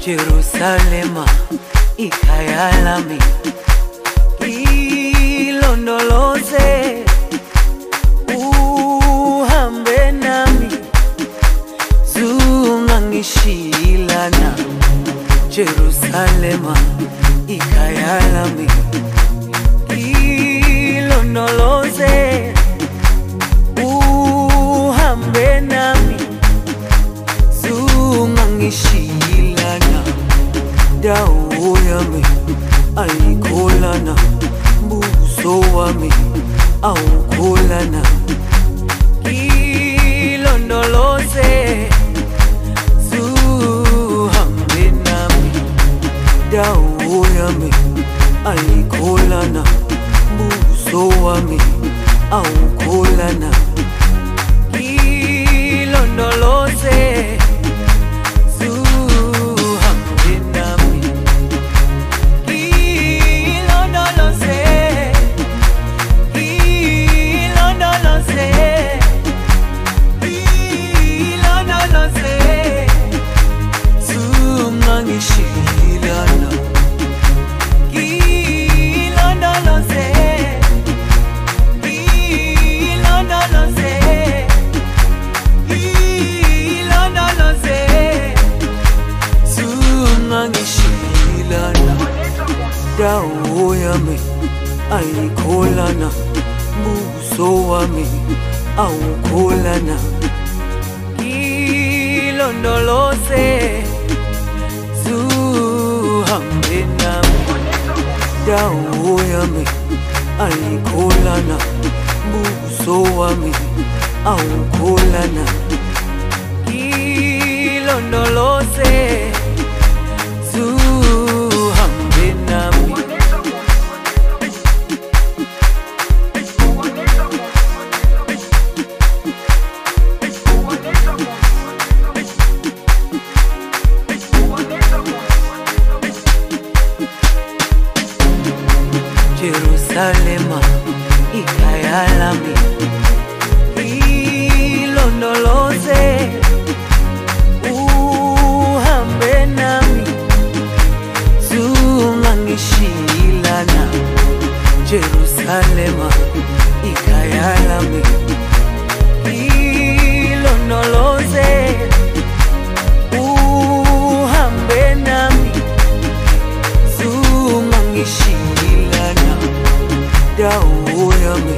Jerusalema ikhaya lami, ilondoloze uhambe nami, zungangishilana. Jerusalema ikhaya lami, ilondoloze uhambe nami, zungangishilana. Dawo yami ayikholana, buso wami awukholana. Ilondoloze zuhambe nami, dawo yami ayikholana, buso wami awukholana. Ilondoloze dawo yami ayikholana, buso wami awukholana. Ilondoloze zuhambe nami, dawo yami ayikholana, buso wami awukholana. Ilondoloze zuhambe nami. Jerusalema ikhaya lami, ilondoloze uhambe nami, zungangishilana. Jerusalema ikhaya lami, ilondoloze uhambe nami, zungangishilana. Dawo yami